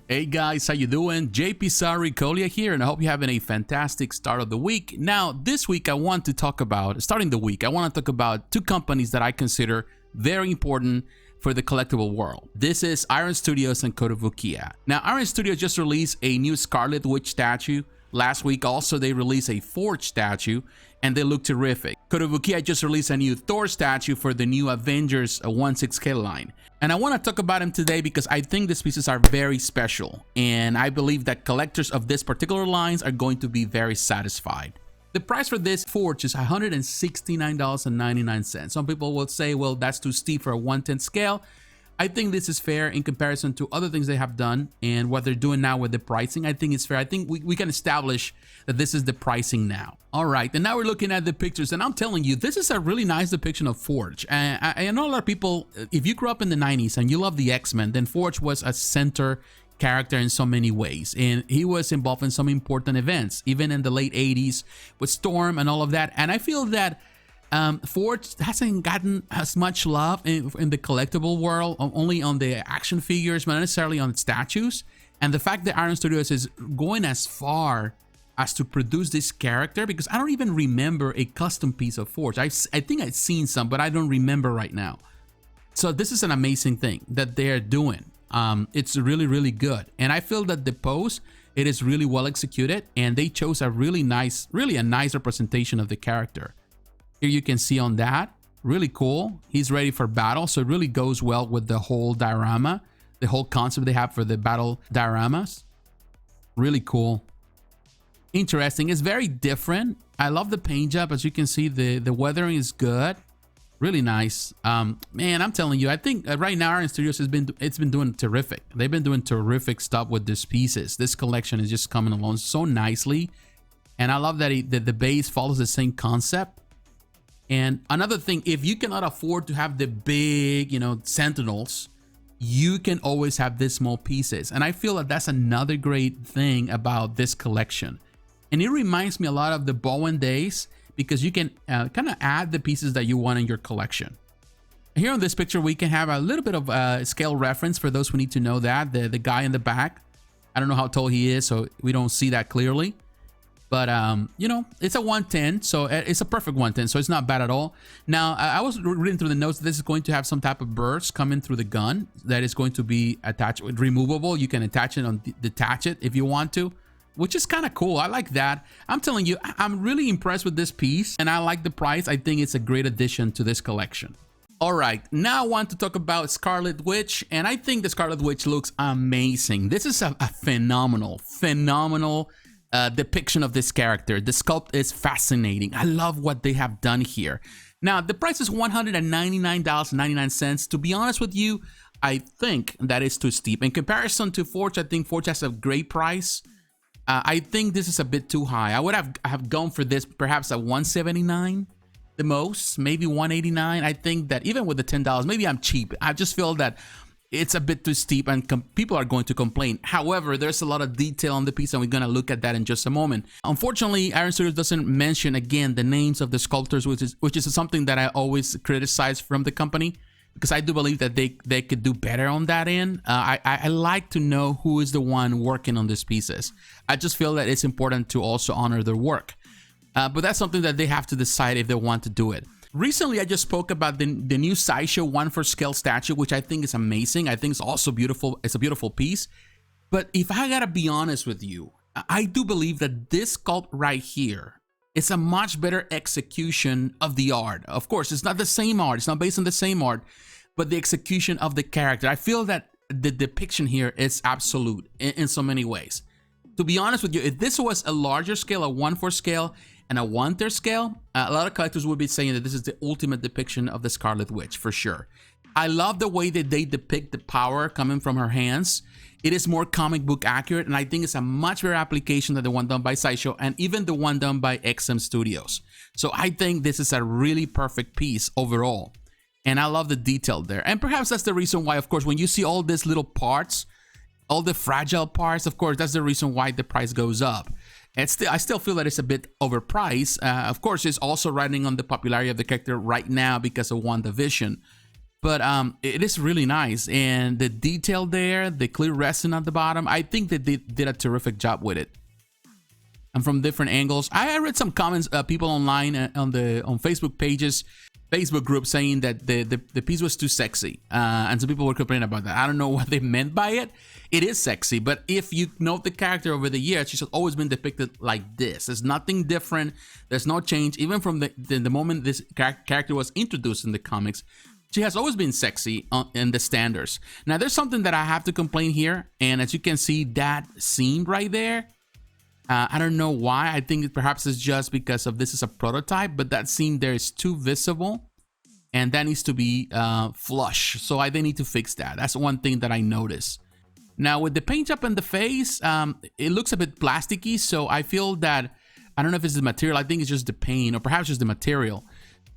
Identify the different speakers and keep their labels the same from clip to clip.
Speaker 1: Hey guys, how you doing? jpsarrireviews here, and I hope you're having a fantastic start of the week. Now, this week I want to talk about, starting the week, I want to talk about two companies that I consider very important for the collectible world. This is Iron Studios and Kotobukiya. Now, Iron Studios just released a new Scarlet Witch statue. Last week also they released a Forge statue, and they look terrific. Kotobukiya just released a new Thor statue for the new Avengers 1/6 scale line. And I want to talk about them today because I think these pieces are very special, and I believe that collectors of this particular lines are going to be very satisfied. The price for this Forge is $169.99. Some people will say, well, that's too steep for a 1/10 scale. I think this is fair in comparison to other things they have done and what they're doing now with the pricing. I think it's fair. I think we can establish that this is the pricing now. All right, and now we're looking at the pictures, and I'm telling you, this is a really nice depiction of Forge. I know a lot of people, if you grew up in the 90s and you love the X-Men, then Forge was a center character in so many ways, and he was involved in some important events, even in the late 80s with Storm and all of that. And I feel that Forge hasn't gotten as much love in the collectible world, only on the action figures, but not necessarily on statues. And the fact that Iron Studios is going as far as to produce this character, because I don't even remember a custom piece of Forge. I think I've seen some, but I don't remember right now. So this is an amazing thing that they're doing. It's really, really good. And I feel that the pose, it is really well executed, and they chose a really nice representation of the character. Here you can see on that, really cool. He's ready for battle, so it really goes well with the whole diorama, the whole concept they have for the battle dioramas. Really cool. Interesting. It's very different. I love the paint job. As you can see, the weathering is good. Really nice. Man, I'm telling you, I think right now Iron Studios has been doing terrific. They've been doing terrific stuff with these pieces. This collection is just coming along so nicely, and I love that the base follows the same concept. And another thing, if you cannot afford to have the big, Sentinels, you can always have these small pieces. And I feel that that's another great thing about this collection. And it reminds me a lot of the Bowen days, because you can kind of add the pieces that you want in your collection. Here on this picture, we can have a little bit of scale reference for those who need to know that. The guy in the back, I don't know how tall he is, so we don't see that clearly. But, it's a 110, so it's a perfect 110, so it's not bad at all. Now, I was reading through the notes. This is going to have some type of burst coming through the gun that is going to be attached, removable. You can attach it and detach it if you want to, which is kind of cool. I like that. I'm telling you, I'm really impressed with this piece, and I like the price. I think it's a great addition to this collection. All right, now I want to talk about Scarlet Witch, and I think the Scarlet Witch looks amazing. This is a phenomenal depiction of this character. The sculpt is fascinating. I love what they have done here. Now, the price is $199.99. To be honest with you, I think that is too steep. In comparison to Forge, I think Forge has a great price. I think this is a bit too high. I would have gone for this perhaps at $179 the most, maybe $189. I think that even with the $10, maybe I'm cheap. I just feel that it's a bit too steep, and people are going to complain. However, there's a lot of detail on the piece, and we're going to look at that in just a moment. Unfortunately, Iron Studios doesn't mention, again, the names of the sculptors, which is something that I always criticize from the company, because I do believe that they could do better on that end. I like to know who is the one working on these pieces. I just feel that it's important to also honor their work. But that's something that they have to decide if they want to do it. Recently, I just spoke about the new Sideshow 1/4 scale statue, which I think is amazing. I think it's also beautiful. It's a beautiful piece. But if I gotta be honest with you, I do believe that this sculpt right here is a much better execution of the art. Of course, it's not the same art. It's not based on the same art, but the execution of the character. I feel that the depiction here is absolute in so many ways. To be honest with you, if this was a larger scale, a 1/4 scale, and a 1/3 scale, a lot of collectors would be saying that this is the ultimate depiction of the Scarlet Witch, for sure. I love the way that they depict the power coming from her hands. It is more comic book accurate, and I think it's a much better application than the one done by Sideshow and even the one done by XM Studios. So I think this is a really perfect piece overall, and I love the detail there. And perhaps that's the reason why, of course, when you see all these little parts, all the fragile parts, of course, that's the reason why the price goes up. I still feel that it's a bit overpriced. Of course, it's also riding on the popularity of the character right now because of WandaVision. But it is really nice, and the detail there, the clear resin at the bottom, I think that they did a terrific job with it. And from different angles, I read some comments, people online on Facebook pages, Facebook groups, saying that the piece was too sexy, and some people were complaining about that. I don't know what they meant by it. It is sexy, but if you note the character over the years, she's always been depicted like this. There's nothing different. There's no change, even from the moment this character was introduced in the comics. She has always been sexy in the standards. Now, there's something that I have to complain here, and as you can see, that seam right there, I don't know why. I think perhaps it's just because of this is a prototype, but that seam there is too visible, and that needs to be flush. So they need to fix that. That's one thing that I noticed. Now, with the paint job in the face, it looks a bit plasticky, so I feel that, I don't know if it's the material. I think it's just the paint, or perhaps just the material.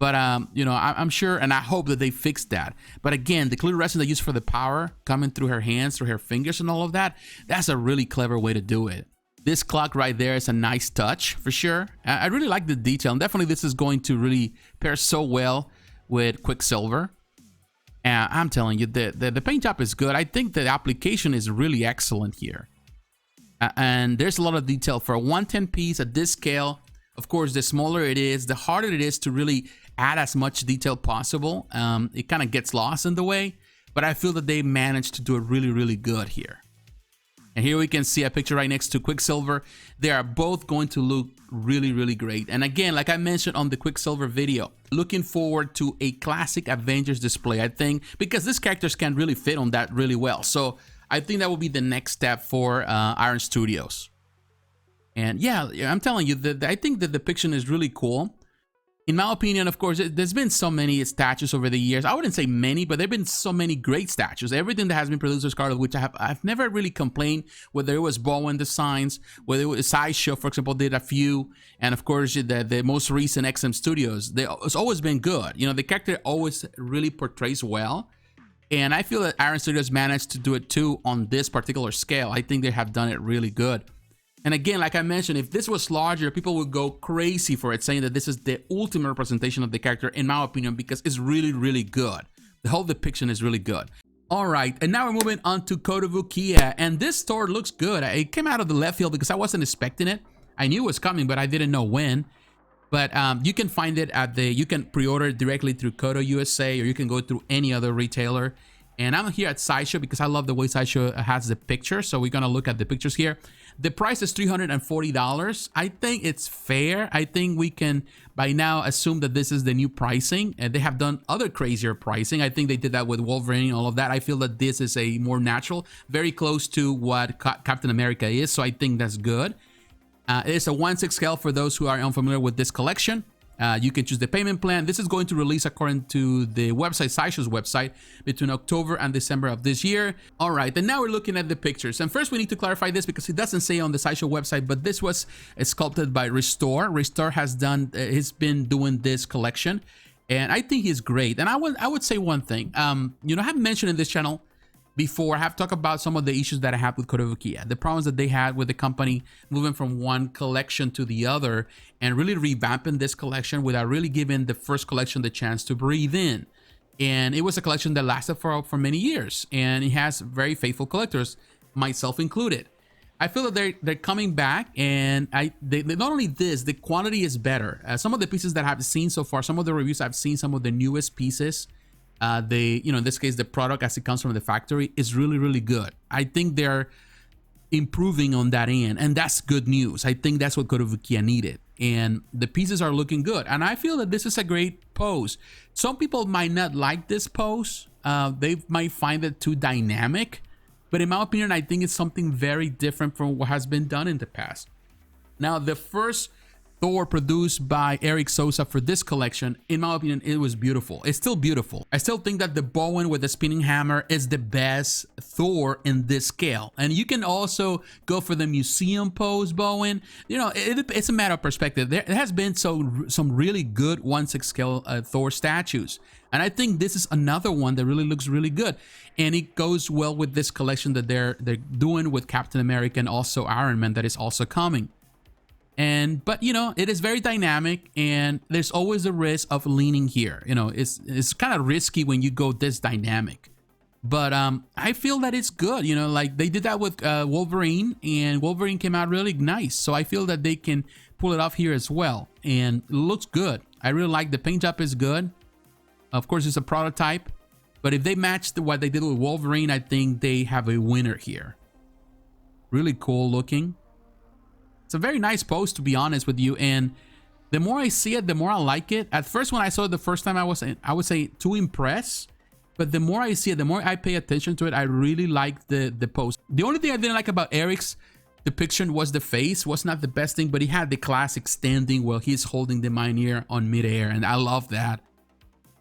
Speaker 1: But, you know, I'm sure, and I hope that they fix that. But again, the clear resin they use for the power coming through her hands, through her fingers and all of that, that's a really clever way to do it. This clock right there is a nice touch for sure. I really like the detail, and definitely this is going to really pair so well with Quicksilver. And I'm telling you, the paint job is good. I think the application is really excellent here. And there's a lot of detail for a 1/10 piece at this scale. Of course, the smaller it is, the harder it is to really add as much detail possible. It kind of gets lost in the way, but I feel that they managed to do it really, really good here. And here we can see a picture right next to Quicksilver. They are both going to look really, really great. And again, like I mentioned on the Quicksilver video, looking forward to a classic Avengers display, I think, because these characters can really fit on that really well. So I think that will be the next step for Iron Studios. And yeah, I'm telling you, I think the depiction is really cool. In my opinion, of course, there's been so many statues over the years. I wouldn't say many, but there've been so many great statues. Everything that has been produced with Scarlet Witch, I've never really complained, whether it was Bowen Designs, whether it was Sideshow, for example, did a few, and of course, the most recent XM Studios. It's always been good. You know, the character always really portrays well. And I feel that Iron Studios managed to do it too on this particular scale. I think they have done it really good. And again, like I mentioned, if this was larger, people would go crazy for it, saying that this is the ultimate representation of the character, in my opinion, because it's really, really good. The whole depiction is really good. All right, and now we're moving on to Kotobukiya, and this store looks good. It came out of the left field because I wasn't expecting it. I knew it was coming, but I didn't know when. But you can find it you can pre-order it directly through Koto USA, or you can go through any other retailer. And I'm here at Sideshow because I love the way Sideshow has the picture. So we're gonna look at the pictures here. The price is $340. I think it's fair. I think we can by now assume that this is the new pricing, and they have done other crazier pricing. I think they did that with Wolverine and all of that. I feel that this is a more natural, very close to what Captain America is. So I think that's good. It is a 1/6 scale for those who are unfamiliar with this collection. You can choose the payment plan. This is going to release, according to the website, Sideshow's website, between October and December of this year. All right, and now we're looking at the pictures. And first we need to clarify this because it doesn't say on the Sideshow website, but this was sculpted by Restore. Restore has he's been doing this collection, and I think he's great. And I would say one thing, you know, I have mentioned in this channel before, I have talked about some of the issues that I have with Kotobukiya, the problems that they had with the company moving from one collection to the other and really revamping this collection without really giving the first collection the chance to breathe in. And it was a collection that lasted for many years, and it has very faithful collectors, myself included. I feel that they're coming back, and not only this, the quality is better. Some of the pieces that I've seen so far, some of the reviews I've seen, some of the newest pieces, in this case, the product as it comes from the factory is really, really good. I think they're improving on that end, and that's good news. I think that's what Kotobukiya needed, and the pieces are looking good. And I feel that this is a great pose. Some people might not like this pose. They might find it too dynamic, but in my opinion, I think it's something very different from what has been done in the past. Now, the first Thor produced by Eric Sosa for this collection, in my opinion, it was beautiful. It's still beautiful. I still think that the Bowen with the spinning hammer is the best Thor in this scale. And you can also go for the museum pose Bowen. You know, it's a matter of perspective. There has been some really good 1/6 scale Thor statues. And I think this is another one that really looks really good. And it goes well with this collection that they're doing with Captain America and also Iron Man that is also coming. But you know, it is very dynamic, and there's always a risk of leaning here. You know, it's kind of risky when you go this dynamic. But I feel that it's good. You know, like they did that with Wolverine, and Wolverine came out really nice. So I feel that they can pull it off here as well, and it looks good. I really like the paint job is good. Of course, it's a prototype, but if they matched what they did with Wolverine, I think they have a winner here. Really cool looking. It's a very nice pose, to be honest with you, and the more I see it, the more I like it. At first, when I saw it the first time, I would say too impressed, but the more I see it, the more I pay attention to it, I really like the pose. The only thing I didn't like about Eric's depiction was the face was not the best thing, but he had the classic standing while he's holding the Mjolnir on midair, and I love that.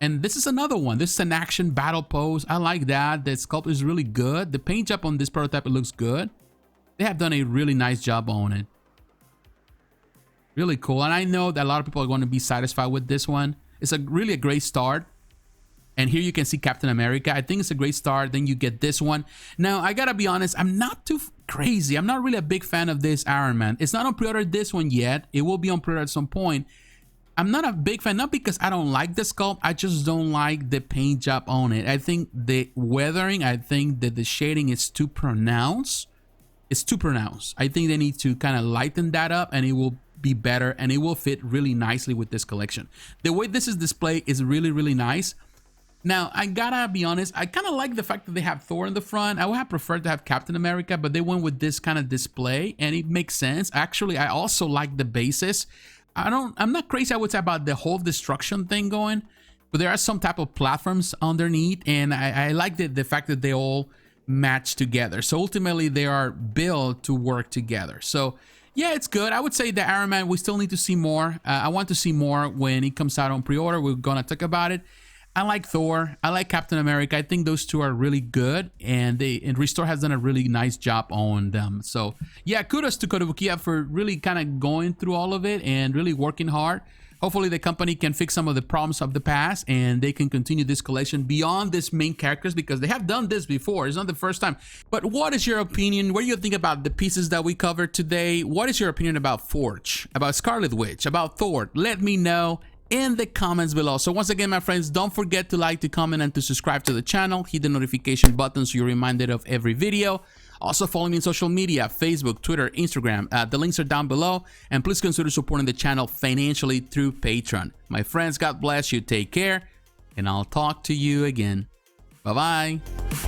Speaker 1: And this is another one. This is an action battle pose. I like that. The sculpt is really good. The paint job on this prototype, it looks good. They have done a really nice job on it. Really cool. And I know that a lot of people are going to be satisfied with this one. It's really a great start. And here you can see Captain America. I think it's a great start. Then you get this one. Now, I gotta be honest, I'm not too crazy. I'm not really a big fan of this Iron Man. It's not on pre-order this one yet. It will be on pre-order at some point. I'm not a big fan, not because I don't like the sculpt. I just don't like the paint job on it. I think the weathering, I think that the shading is too pronounced. It's too pronounced. I think they need to kind of lighten that up, and it will be better, and it will fit really nicely with this collection. The way this is displayed is really, really nice. Now, I gotta be honest, I kind of like the fact that they have Thor in the front. I would have preferred to have Captain America, but they went with this kind of display, and it makes sense. Actually, I also like the bases. I'm not crazy, I would say, about the whole destruction thing going, but there are some type of platforms underneath, and I like the fact that they all match together. So ultimately, they are built to work together. So yeah, it's good. I would say the Iron Man, we still need to see more. I want to see more when it comes out on pre-order. We're gonna talk about it. I like Thor. I like Captain America. I think those two are really good, and Restore has done a really nice job on them. So yeah, kudos to Kotobukiya for really kind of going through all of it and really working hard. Hopefully the company can fix some of the problems of the past, and they can continue this collection beyond these main characters, because they have done this before. It's not the first time. But what is your opinion? What do you think about the pieces that we covered today? What is your opinion about Forge, about Scarlet Witch, about Thor? Let me know in the comments below. So once again, my friends, don't forget to like, to comment, and to subscribe to the channel. Hit the notification button so you're reminded of every video. Also follow me on social media, Facebook, Twitter, Instagram. The links are down below, and please consider supporting the channel financially through Patreon. My friends, God bless you, take care, and I'll talk to you again. Bye-bye.